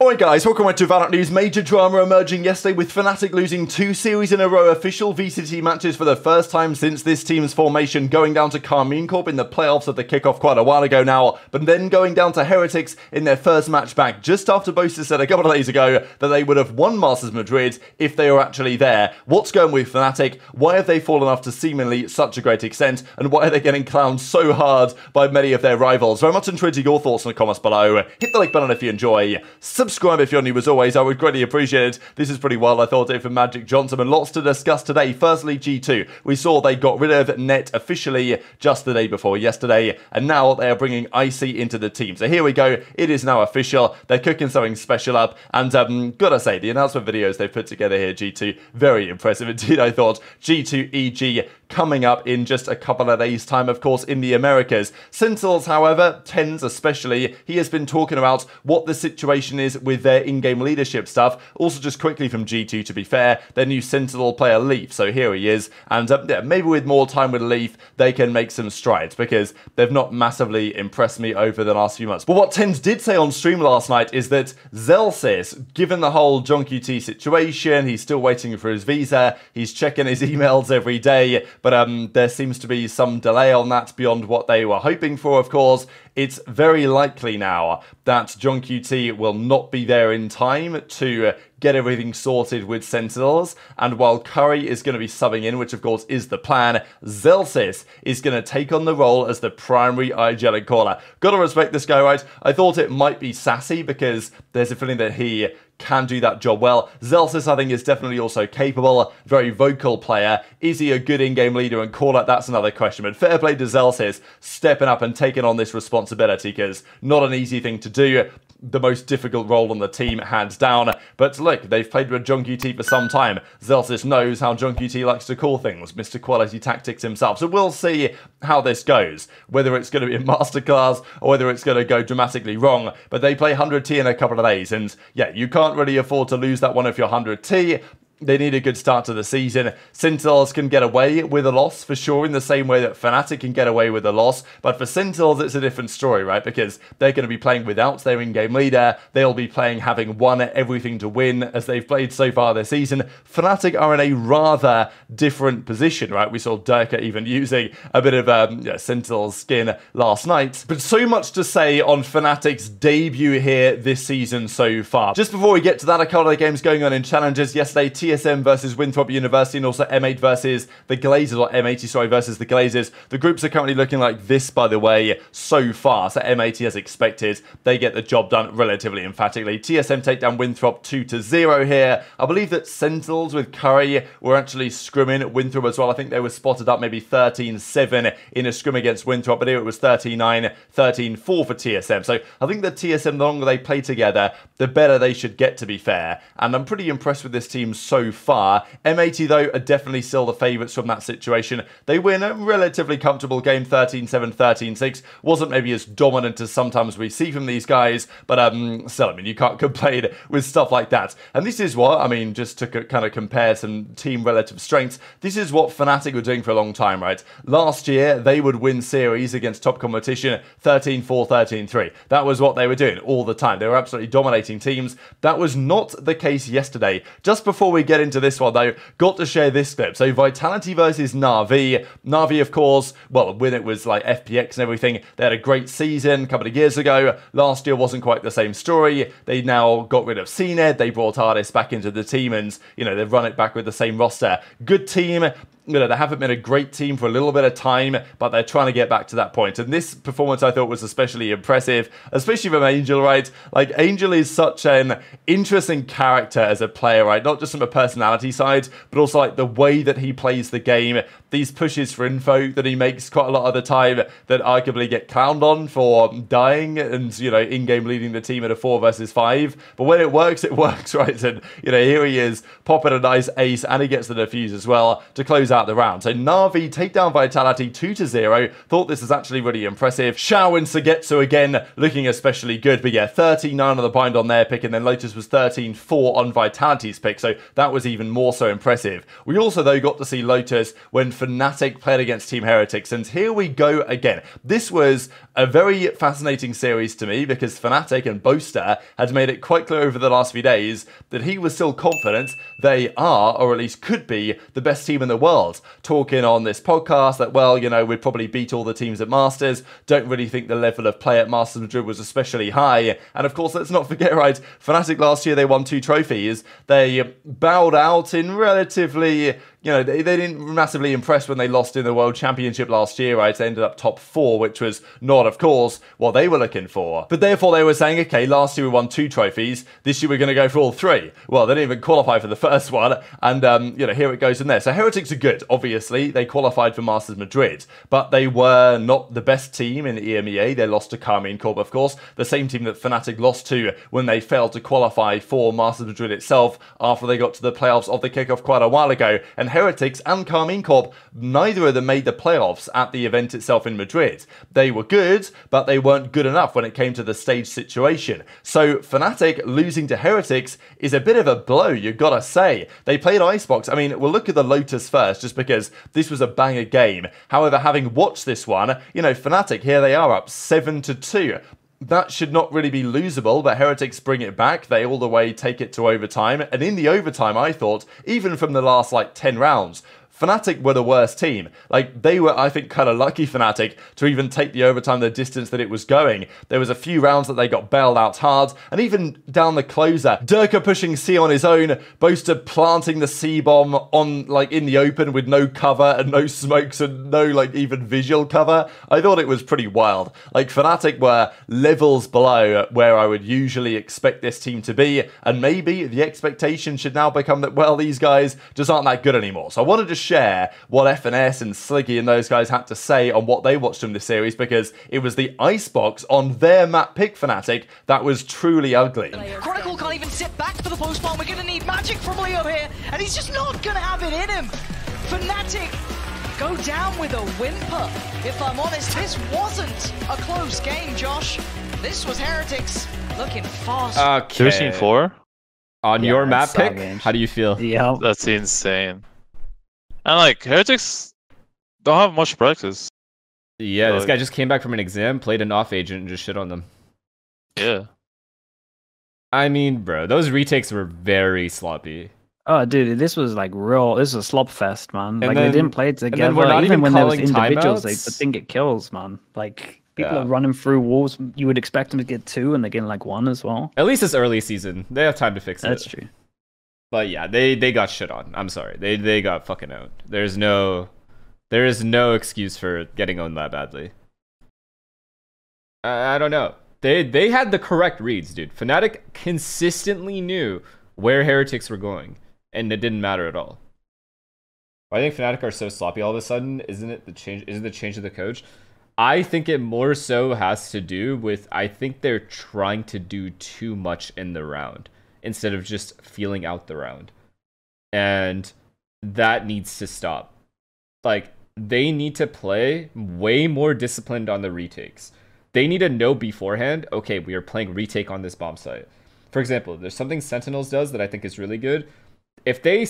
Alright guys, welcome back to VALORANT News. Major drama emerging yesterday with FNATIC losing 2 series in a row, official VCT matches for the first time since this team's formation, going down to Carmine Corp in the playoffs at the kickoff quite a while ago now, but then going down to Heretics in their first match back just after Boaster said a couple of days ago that they would have won Masters Madrid if they were actually there. What's going with FNATIC? Why have they fallen off to seemingly such a great extent? And why are they getting clowned so hard by many of their rivals? Very much intrigued your thoughts in the comments below. Hit the like button if you enjoy. Subscribe if you're new as always, I would greatly appreciate it. This is pretty wild, I thought, for Magic Johnson, and lots to discuss today. Firstly, G2. We saw they got rid of Net officially just the day before yesterday, and now they are bringing Icy into the team. So here we go, it is now official. They're cooking something special up, and gotta say, the announcement videos they've put together here, G2, very impressive indeed, I thought. G2 EG coming up in just a couple of days' time, of course, in the Americas. Sentinels, however, Tens especially, he has been talking about what the situation is with their in-game leadership stuff. Also, just quickly from G2, to be fair, their new Sentinel player, Leaf. So here he is, and yeah, maybe with more time with Leaf, they can make some strides, because they've not massively impressed me over the last few months. But what Tens did say on stream last night is that Zellsis, given the whole Gen.G situation, he's still waiting for his visa, he's checking his emails every day, but there seems to be some delay on that beyond what they were hoping for, of course. It's very likely now that Gen.G will not be there in time to get everything sorted with Sentinels, and while Curry is going to be subbing in, which of course is the plan, Zellsis is going to take on the role as the primary IGL caller. Gotta respect this guy, right? I thought it might be Sassy, because there's a feeling that he can do that job well. Zellsis, I think, is definitely also capable, very vocal player. Is he a good in-game leader and caller? That's another question, but fair play to Zellsis stepping up and taking on this responsibility, because not an easy thing to do. The most difficult role on the team, hands down. But look, they've played with Gen.G for some time. Zellsis knows how Gen.G likes to call things, Mr. Quality Tactics himself. So we'll see how this goes, whether it's going to be a masterclass or whether it's going to go dramatically wrong. But they play 100T in a couple of days, and yeah, you can't really afford to lose that one if you're 100T. They need a good start to the season. Sentinels can get away with a loss, for sure, in the same way that FNATIC can get away with a loss. But for Sentinels, it's a different story, right? Because they're going to be playing without their in-game leader. They'll be playing having won everything to win, as they've played so far this season. FNATIC are in a rather different position, right? We saw Durka even using a bit of Sentinel's skin last night. But so much to say on FNATIC's debut here this season so far. Just before we get to that, a couple of games going on in challenges. Yesterday, TSM versus Winthrop University, and also M8 versus the Glazers, or M80, sorry, versus the Glazers. The groups are currently looking like this, by the way, so far. So M80, as expected, they get the job done relatively emphatically. TSM take down Winthrop 2-0 here. I believe that Sentinels with Curry were actually scrimming Winthrop as well. I think they were spotted up maybe 13-7 in a scrim against Winthrop, but here it was 13-9, 13-4 for TSM. So I think that TSM, the longer they play together, the better they should get, to be fair. And I'm pretty impressed with this team so far. M80, though, are definitely still the favourites from that situation. They win a relatively comfortable game, 13-7, 13-6. Wasn't maybe as dominant as sometimes we see from these guys, but still, I mean, you can't complain with stuff like that. And this is what, I mean, just to kind of compare some team relative strengths, this is what FNATIC were doing for a long time, right? Last year, they would win series against top competition 13-4, 13-3. That was what they were doing all the time. They were absolutely dominating teams. That was not the case yesterday. Just before we get into this one, though, got to share this clip. So Vitality versus Na'Vi. Na'Vi, of course, well, when it was like FPX and everything, they had a great season a couple of years ago. Last year wasn't quite the same story. They now got rid of CNED. They brought Ardis back into the team, and, you know, they've run it back with the same roster. Good team. You know, they haven't been a great team for a little bit of time, but they're trying to get back to that point. And this performance, I thought, was especially impressive, especially from Angel, right? Like, Angel is such an interesting character as a player, right? Not just from a personality side, but also, like, the way that he plays the game. These pushes for info that he makes quite a lot of the time that arguably get clowned on for dying and, you know, in-game leading the team at a 4 versus 5. But when it works, right? And, you know, here he is, popping a nice ace, and he gets the defuse as well to close out out the round. So Na'Vi take down Vitality 2-0. Thought this was actually really impressive. Xiao and Sagetsu again looking especially good. But yeah, 13-9 on the bind on their pick, and then Lotus was 13-4 on Vitality's pick. So that was even more so impressive. We also, though, got to see Lotus when FNATIC played against Team Heretics. And here we go again. This was a very fascinating series to me because FNATIC and Boaster had made it quite clear over the last few days that he was still confident they are, or at least could be, the best team in the world. Talking on this podcast that, well, you know, we'd probably beat all the teams at Masters. Don't really think the level of play at Masters Madrid was especially high. And of course, let's not forget, right, FNATIC last year, they won 2 trophies. They bowed out in relatively... You know, they didn't massively impress when they lost in the World Championship last year, right? They ended up top 4, which was not, of course, what they were looking for. But therefore, they were saying, okay, last year we won 2 trophies. This year we're going to go for all 3. Well, they didn't even qualify for the first one. And, you know, here it goes from there. So Heretics are good, obviously. They qualified for Masters Madrid. But they were not the best team in EMEA. They lost to Carmine Corp, of course. The same team that FNATIC lost to when they failed to qualify for Masters Madrid itself after they got to the playoffs of the kickoff quite a while ago. And Heretics and Carmine Corp, neither of them made the playoffs at the event itself in Madrid. They were good, but they weren't good enough when it came to the stage situation. So FNATIC losing to Heretics is a bit of a blow, you've got to say. They played Icebox. I mean, we'll look at the Lotus first, just because this was a banger game. However, having watched this one, you know, FNATIC, here they are up 7-2. That should not really be losable, but Heretics bring it back. They all the way take it to overtime. And in the overtime, I thought, even from the last, 10 rounds, FNATIC were the worst team. Like, they were, I think, kind of lucky, FNATIC, to even take the overtime the distance that it was going. There was a few rounds that they got bailed out hard, and even down the closer, Durka pushing C on his own, Boaster planting the C-bomb on, in the open with no cover and no smokes and no, even visual cover. I thought it was pretty wild. FNATIC were levels below where I would usually expect this team to be, and maybe the expectation should now become that, well, these guys just aren't that good anymore. So I wanted to share what FNS and Sliggy and those guys had to say on what they watched from this series, because it was the icebox on their map pick FNATIC that was truly ugly. Chronicle can't even sit back for the post-bomb. We're going to need magic from Leo here, and he's just not going to have it in him. FNATIC go down with a whimper. If I'm honest, this wasn't a close game, Josh. This was Heretics looking fast. Okay. 13-4? On your map pick? How do you feel? Yeah. That's insane. And Heretics don't have much practice. Yeah, this guy just came back from an exam, played an off agent, and just shit on them. Yeah. I mean, bro, those retakes were very sloppy. Oh, dude, this was real. This was a slop fest, man. And they didn't play it together. And then we're not even when there was calling individuals, timeouts. they didn't get kills, man. People are running through walls. You would expect them to get 2, and they're getting 1 as well. At least it's early season. They have time to fix it. That's true. But yeah, they got shit on. I'm sorry. They got fucking owned. There is no excuse for getting owned that badly. I don't know. They had the correct reads, dude. FNATIC consistently knew where Heretics were going, and it didn't matter at all. I think FNATIC are so sloppy all of a sudden. Isn't it the change of the coach? I think it more so has to do with, I think they're trying to do too much in the round instead of just feeling out the round. And that needs to stop. They need to play way more disciplined on the retakes. They need to know beforehand, okay, we are playing retake on this bomb site. For example, there's something Sentinels does that I think is really good. If they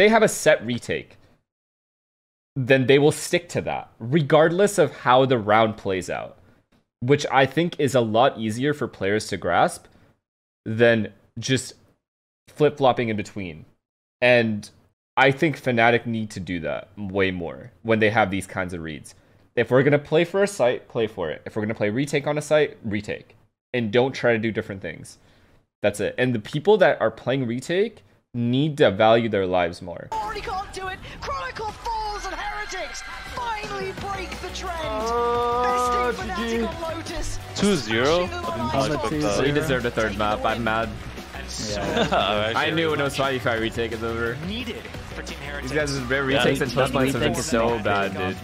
have a set retake, then they will stick to that, regardless of how the round plays out. Which I think is a lot easier for players to grasp than just flip-flopping in between. And I think FNATIC need to do that way more when they have these kinds of reads. If we're going to play for a site, play for it. If we're going to play retake on a site, retake. And don't try to do different things. That's it. And the people that are playing retake need to value their lives more. Already can't do it. Chronicle falls and Heretics finally break the trend. Besting FNATIC on Lotus. 2-0? They deserved a third map. I'm mad. Yeah. I knew when it was 5v5 retake is over. Needed for Team Heretics. These guys' retakes and post points have been so bad, dude.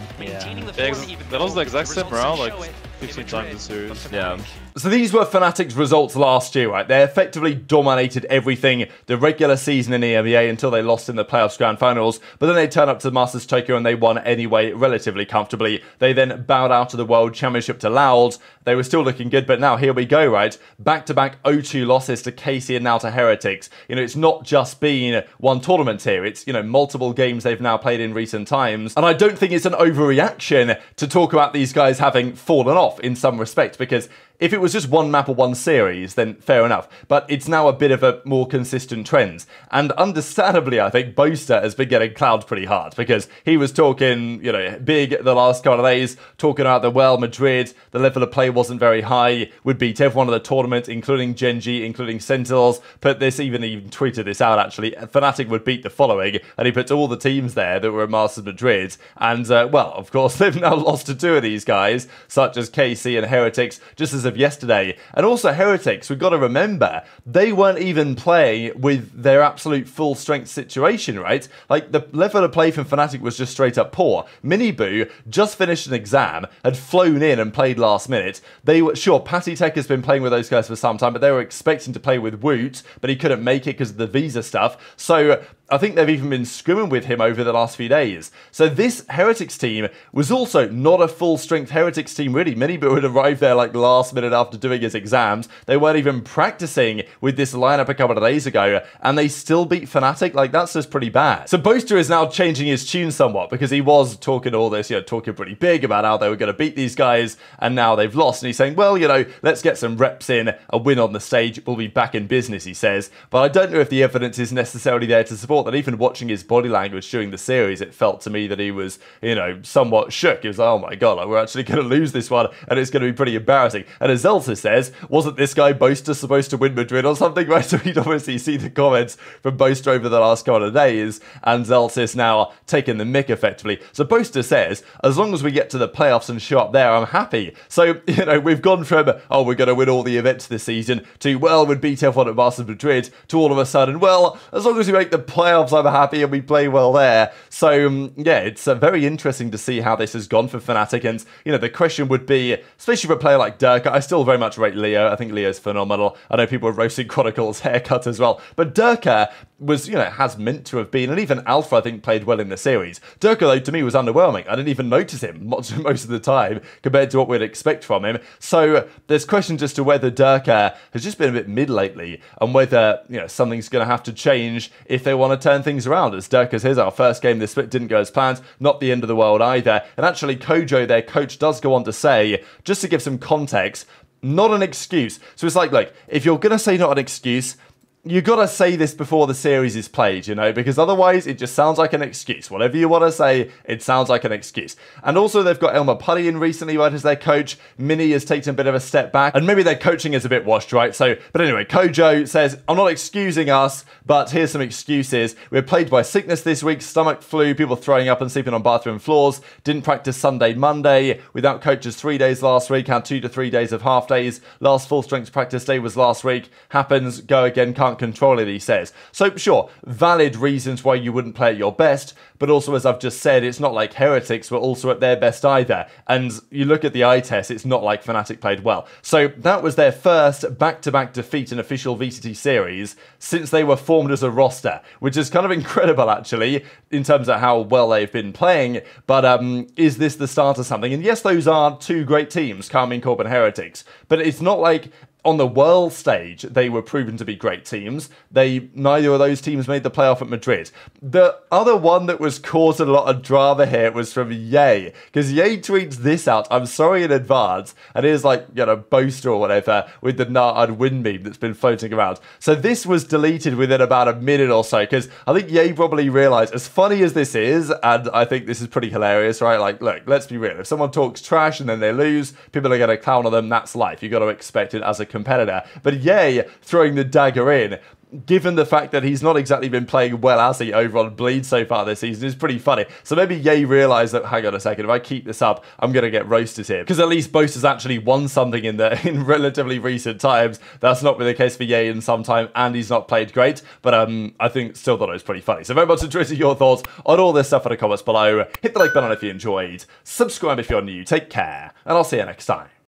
That was the exact same round 15 times in series. Yeah. So these were FNATIC's results last year, right? They effectively dominated everything the regular season in EMEA until they lost in the playoffs grand finals, but then they turned up to the Masters Tokyo and they won anyway relatively comfortably. They then bowed out of the World Championship to Louds. They were still looking good, but now here we go, right? Back-to-back 0-2 losses to KC and now to Heretics. You know, it's not just been one tournament here. It's, you know, multiple games they've now played in recent times. And I don't think it's an overreaction to talk about these guys having fallen off in some respect, because if it was just one map or one series, then fair enough. But it's now a bit of a more consistent trend. And understandably, I think Boaster has been getting clowned pretty hard, because he was talking, you know, big the last couple of days, talking about the, well, Madrid, the level of play wasn't very high, would beat everyone in the tournament, including Gen.G, including Sentinels. Put this, even tweeted this out actually, FNATIC would beat the following, and he puts all the teams there that were at Masters Madrid. And, well, of course, they've now lost to two of these guys, such as KC and Heretics, just as of yesterday. And also Heretics, we've got to remember, they weren't even playing with their absolute full strength situation, right? Like, the level of play from FNATIC was just straight up poor. Miniboo just finished an exam, had flown in and played last minute. They were, sure, Patty Tech has been playing with those guys for some time, but they were expecting to play with Woot, but he couldn't make it because of the visa stuff. So I think they've even been scrimming with him over the last few days. So this Heretics team was also not a full-strength Heretics team, really. Miniboo had arrived there like last minute after doing his exams. They weren't even practicing with this lineup a couple of days ago, and they still beat FNATIC. Like, that's just pretty bad. So Boaster is now changing his tune somewhat, because he was talking all this, you know, talking pretty big about how they were going to beat these guys, and now they've lost. And he's saying, well, you know, let's get some reps in, a win on the stage, we'll be back in business, he says. But I don't know if the evidence is necessarily there to support that. Even watching his body language during the series, it felt to me that he was, you know, somewhat shook. He was like, oh my god, like, we're actually going to lose this one, and it's going to be pretty embarrassing. And as Zellsis says, wasn't this guy Boaster supposed to win Madrid or something, right? So we'd obviously see the comments from Boaster over the last couple of days, and Zellsis now taking the mick effectively. So Boaster says, as long as we get to the playoffs and show up there, I'm happy. So, you know, we've gone from, oh, we're going to win all the events this season, to, well, we'd beat everyone at Masters Madrid, to all of a sudden, well, as long as we make the playoffs, I'm happy and we play well there. So, yeah, it's very interesting to see how this has gone for FNATIC. And, you know, the question would be, especially for a player like Durka, I still very much rate Leo. I think Leo's phenomenal. I know people are roasting Chronicle's haircut as well. But Durka was, you know, has meant to have been, and even Alpha, I think, played well in the series. Durka, though, to me, was underwhelming. I didn't even notice him most of the time compared to what we'd expect from him. So there's questions as to whether Durka has just been a bit mid lately, and whether, you know, something's going to have to change if they want to turn things around. As Durka says, our first game, the split didn't go as planned, not the end of the world either. And actually, Kojo, their coach, does go on to say, just to give some context, not an excuse. So it's like, look, if you're going to say not an excuse, you gotta say this before the series is played, you know, because otherwise it just sounds like an excuse. Whatever you want to say, it sounds like an excuse. And also they've got Elmer Putty in recently, right, as their coach. Mini has taken a bit of a step back, and maybe their coaching is a bit washed, right? So, but anyway, Kojo says, I'm not excusing us, but here's some excuses. We're plagued by sickness this week, stomach flu, people throwing up and sleeping on bathroom floors, didn't practice Sunday, Monday, without coaches 3 days last week, had 2 to 3 days of half days, last full strength practice day was last week, happens, go again, can't control it, he says. So sure, valid reasons why you wouldn't play at your best, but also, as I've just said, it's not like Heretics were also at their best either. And you look at the eye test, it's not like FNATIC played well. So that was their first back-to-back defeat in official VCT series since they were formed as a roster, which is kind of incredible actually, in terms of how well they've been playing. But is this the start of something? And yes, those are two great teams, Karmine Corp and Heretics, but it's not like on the world stage, they were proven to be great teams. Neither of those teams made the playoff at Madrid. The other one that was causing a lot of drama here was from Ye, because Ye tweets this out. I'm sorry in advance. And it is like, you know, Boaster or whatever with the Na'ad win meme that's been floating around. So this was deleted within about a minute or so, because I think Ye probably realized, as funny as this is, and I think this is pretty hilarious, right? Like, look, let's be real. If someone talks trash and then they lose, people are going to clown on them. That's life. You've got to expect it as a competitor. But Ye throwing the dagger in, given the fact that he's not exactly been playing well, has he, over on Bleed so far this season, is pretty funny. So maybe Ye realised that, hang on a second, if I keep this up, I'm going to get roasted here. Because at least Boaster's actually won something in relatively recent times. That's not been the case for Ye in some time, and he's not played great. But I think still thought it was pretty funny. So very much interested in your thoughts on all this stuff in the comments below. Hit the like button if you enjoyed. Subscribe if you're new. Take care, and I'll see you next time.